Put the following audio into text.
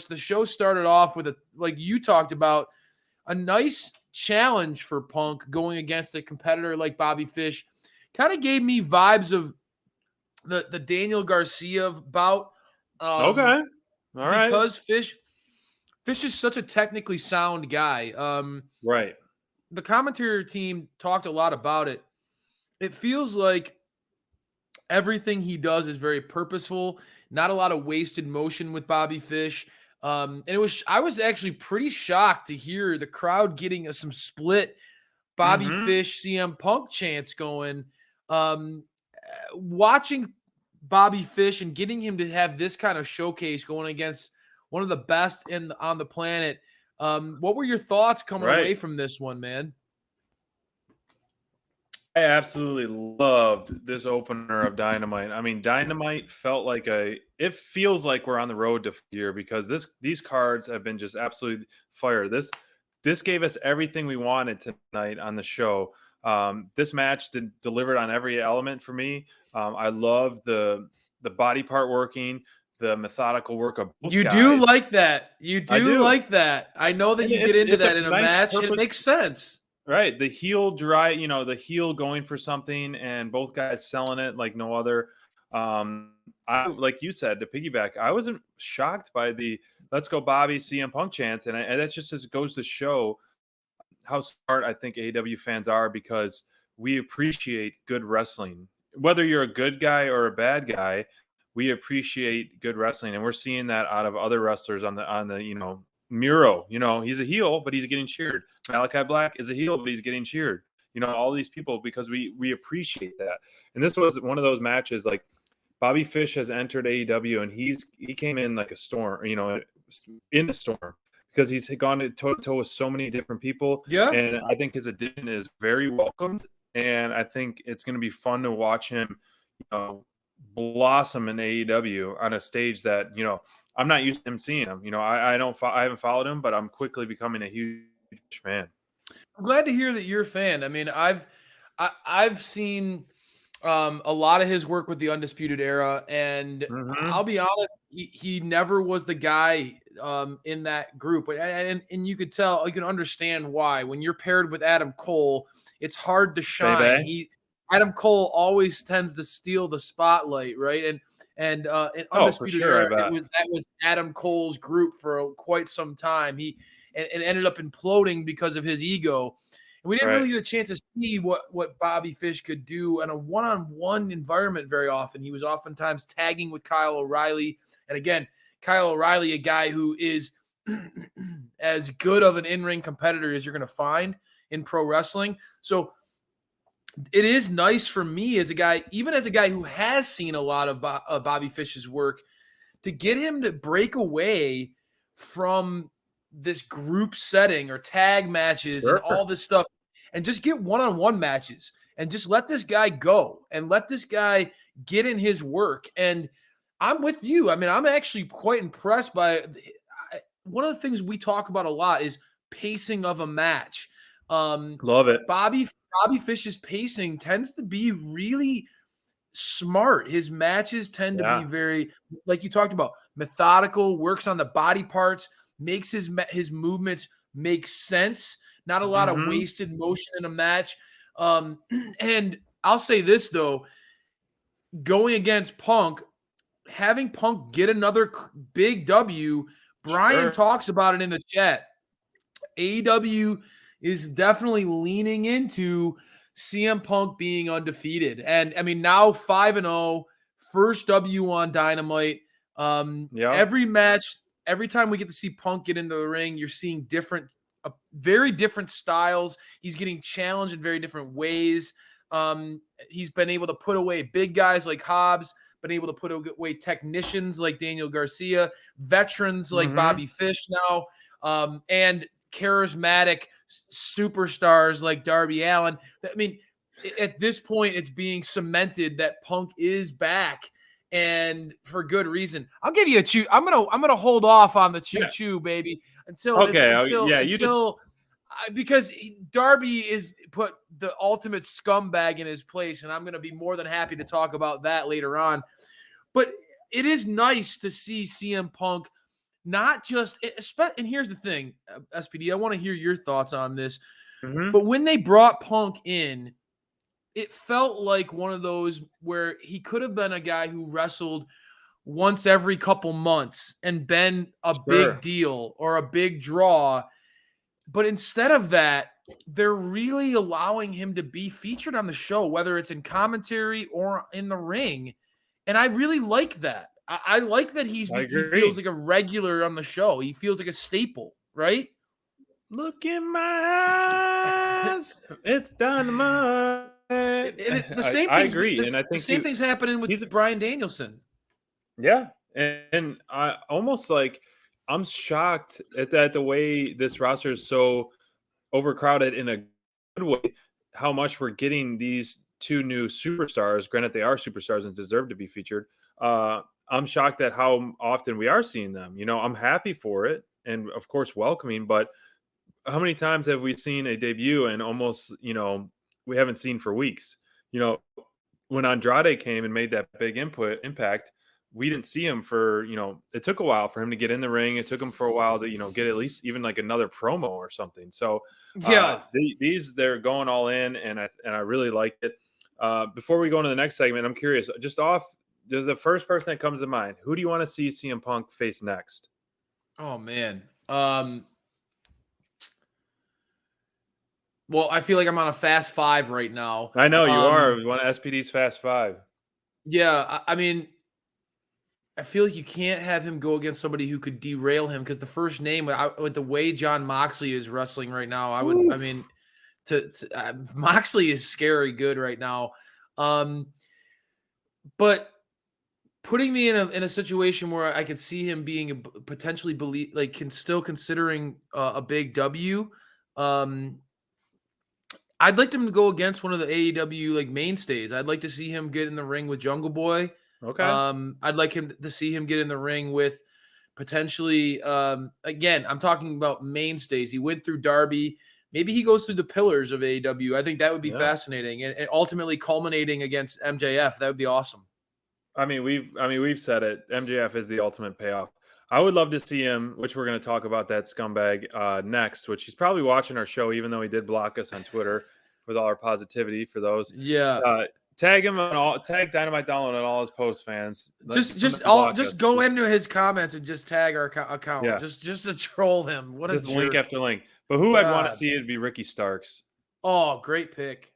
course, the show started off with like you talked about, a nice challenge for Punk going against a competitor like Bobby Fish. Kind of gave me vibes of the Daniel Garcia bout. Okay. All right. Because Fish is such a technically sound guy. Right. The commentary team talked a lot about it. It feels like everything he does is very purposeful, not a lot of wasted motion with Bobby Fish. And I was actually pretty shocked to hear the crowd getting some split Bobby Fish, CM Punk chants going. Watching Bobby Fish and getting him to have this kind of showcase going against one of the best on the planet. What were your thoughts coming away from this one, man? I absolutely loved this opener of Dynamite. I mean, Dynamite felt like it feels like we're on the road to here because these cards have been just absolutely fire. This gave us everything we wanted tonight on the show. This match delivered on every element for me. I love the body part working, the methodical work of both You guys. do like that. You do like that. I know that you get into that in a match, and it makes sense. Right. The heel the heel going for something and both guys selling it like no other. I like you said, to piggyback, I wasn't shocked by the let's go Bobby CM Punk chants. And that just goes to show how smart I think AEW fans are because we appreciate good wrestling. Whether you're a good guy or a bad guy, we appreciate good wrestling. And we're seeing that out of other wrestlers on the Miro, he's a heel, but he's getting cheered. Malachi Black is a heel, but he's getting cheered. All these people because we appreciate that. And this was one of those matches like Bobby Fish has entered AEW and he came in like a storm, in a storm because he's gone toe to toe with so many different people. Yeah. And I think his addition is very welcomed. And I think it's going to be fun to watch him, blossom in AEW on a stage that, I'm not used to him seeing him. I haven't followed him, but I'm quickly becoming a huge fan. I'm glad to hear that you're a fan. I mean, I've seen a lot of his work with the Undisputed Era, and I'll be honest, he never was the guy in that group. And you could tell, you can understand why. When you're paired with Adam Cole, it's hard to shine. Adam Cole always tends to steal the spotlight, right? And in Undisputed Era, that was Adam Cole's group for quite some time. He ended up imploding because of his ego. And we didn't really get a chance to see what Bobby Fish could do in a one-on-one environment very often. He was oftentimes tagging with Kyle O'Reilly. And again, Kyle O'Reilly, a guy who is as good of an in-ring competitor as you're going to find in pro wrestling. So it is nice for me as a guy, even as a guy who has seen a lot of Bobby Fish's work, to get him to break away from this group setting or tag matches and all this stuff and just get one-on-one matches and just let this guy go and let this guy get in his work. And I'm with you. I mean, I'm actually quite impressed by one of the things we talk about a lot is pacing of a match. Love it. Bobby Fish's pacing tends to be really smart. His matches tend to be very, like you talked about, methodical, works on the body parts, makes his movements make sense. Not a lot of wasted motion in a match. And I'll say this, though, going against Punk, having Punk get another big W, Brian talks about it in the chat. AEW is definitely leaning into CM Punk being undefeated. And, I mean, now 5-0, first W on Dynamite. Every match, every time we get to see Punk get into the ring, you're seeing very different styles. He's getting challenged in very different ways. He's been able to put away big guys like Hobbs, been able to put away technicians like Daniel Garcia, veterans like Bobby Fish now, and charismatic superstars like Darby Allin. I mean, at this point, it's being cemented that Punk is back, and for good reason. I'll give you a chew. I'm gonna hold off on the choo baby because Darby is put the ultimate scumbag in his place, and I'm gonna be more than happy to talk about that later on. But it is nice to see CM Punk not just and here's the thing, SPD, I want to hear your thoughts on this. Mm-hmm. But when they brought Punk in, it felt like one of those where he could have been a guy who wrestled once every couple months and been a big deal or a big draw. But instead of that, they're really allowing him to be featured on the show, whether it's in commentary or in the ring. And I really like that. I like that he feels like a regular on the show. He feels like a staple, right? Look in my eyes. It's Dynamite. I agree. And I think the same thing's happening with Bryan Danielson. Yeah. And I almost like, I'm shocked at the way this roster is so overcrowded in a good way, how much we're getting these two new superstars. Granted, they are superstars and deserve to be featured. I'm shocked at how often we are seeing them. You know, I'm happy for it and, of course, welcoming. But how many times have we seen a debut and almost, you know, we haven't seen for weeks? You know, when Andrade came and made that big impact, we didn't see him for, you know, it took a while for him to get in the ring. It took him for a while to, you know, get at least even like another promo or something. So yeah, they're going all in, and I really like it. Before we go into the next segment, I'm curious, just off the first person that comes to mind, who do you want to see CM Punk face next? Oh man. Well, I feel like I'm on a fast 5 right now. I know you are. You want SPD's fast 5. Yeah, I mean, I feel like you can't have him go against somebody who could derail him because the first name, with the way John Moxley is wrestling right now, I would. Oof. I mean, Moxley is scary good right now, but putting me in a situation where I could see him being potentially considering a big W. I'd like him to go against one of the AEW like mainstays. I'd like to see him get in the ring with Jungle Boy. Okay. I'd like him to see him get in the ring with potentially, again, I'm talking about mainstays. He went through Darby. Maybe he goes through the pillars of AEW. I think that would be fascinating, and ultimately culminating against MJF. That would be awesome. I mean, we've said it. MJF is the ultimate payoff. I would love to see him, which we're going to talk about that scumbag next, which he's probably watching our show, even though he did block us on Twitter with all our positivity for those. Yeah. Tag him tag Dynamite Download on all his posts, fans. Just go into his comments and just tag our account. Yeah. Just to troll him. What a jerk. Link after link. But who I'd want to see, it'd be Ricky Starks. Oh, great pick.